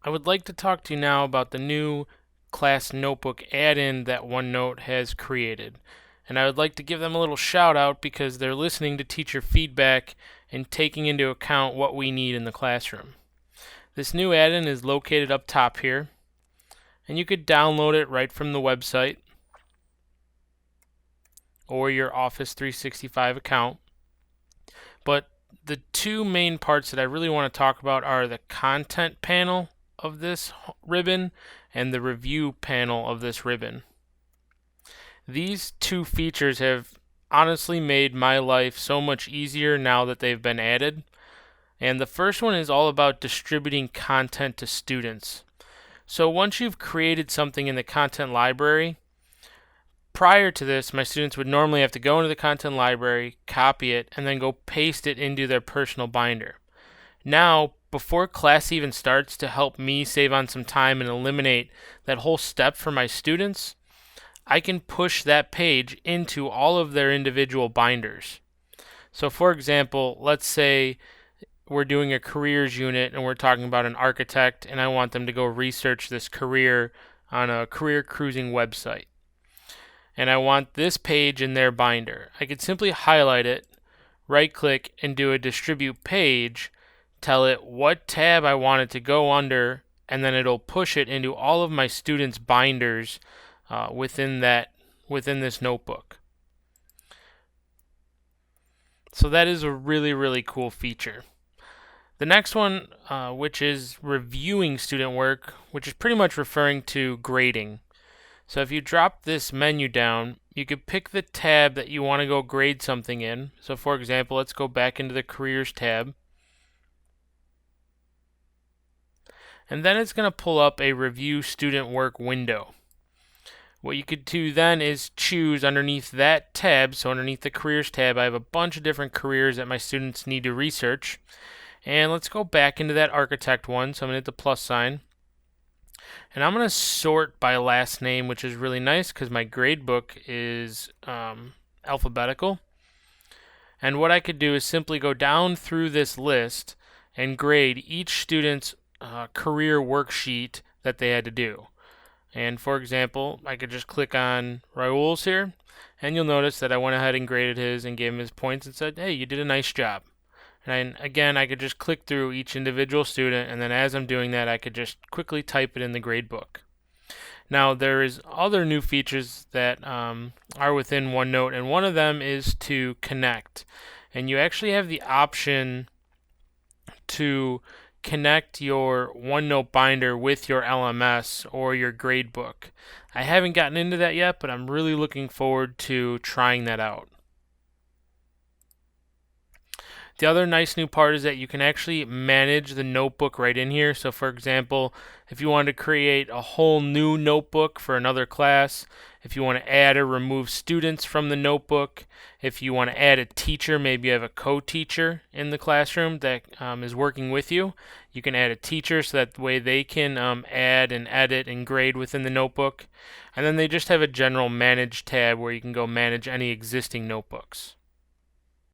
I would like to talk to you now about the new class notebook add-in that OneNote has created. And I would like to give them a little shout out because they're listening to teacher feedback and taking into account what we need in the classroom. This new add-in is located up top here, and you could download it right from the website or your Office 365 account. But the two main parts that I really want to talk about are the content panel of this ribbon and the review panel of this ribbon. These two features have honestly made my life so much easier now that they've been added. And the first one is all about distributing content to students. So once you've created something in the content library, prior to this, my students would normally have to go into the content library, copy it, and then go paste it into their personal binder. Now, before class even starts, to help me save on some time and eliminate that whole step for my students, I can push that page into all of their individual binders. So for example, let's say we're doing a careers unit and we're talking about an architect and I want them to go research this career on a career cruising website. And I want this page in their binder. I could simply highlight it, right click, and do a distribute page, tell it what tab I want it to go under, and then it'll push it into all of my students' binders within this notebook. So that is a really cool feature. The next one, which is reviewing student work, which is pretty much referring to grading. So if you drop this menu down, you could pick the tab that you want to go grade something in. So for example, let's go back into the careers tab. And then it's going to pull up a review student work window. What you could do then is choose underneath that tab, so underneath the careers tab, I have a bunch of different careers that my students need to research. And let's go back into that architect one, so I'm going to hit the plus sign. And I'm going to sort by last name, which is really nice because my grade book is alphabetical. And what I could do is simply go down through this list and grade each student's career worksheet that they had to do. And for example, I could just click on Raul's here, and you'll notice that I went ahead and graded his and gave him his points and said, hey, you did a nice job. And again, I could just click through each individual student, and then as I'm doing that, I could just quickly type it in the grade book. Now, there is other new features that are within OneNote, and one of them is to connect. And you actually have the option to connect your OneNote binder with your LMS or your grade book. I haven't gotten into that yet, but I'm really looking forward to trying that out. The other nice new part is that you can actually manage the notebook right in here. So for example, if you want to create a whole new notebook for another class, if you want to add or remove students from the notebook, if you want to add a teacher, maybe you have a co-teacher in the classroom that is working with you, you can add a teacher so that way they can add and edit and grade within the notebook. And then they just have a general manage tab where you can go manage any existing notebooks.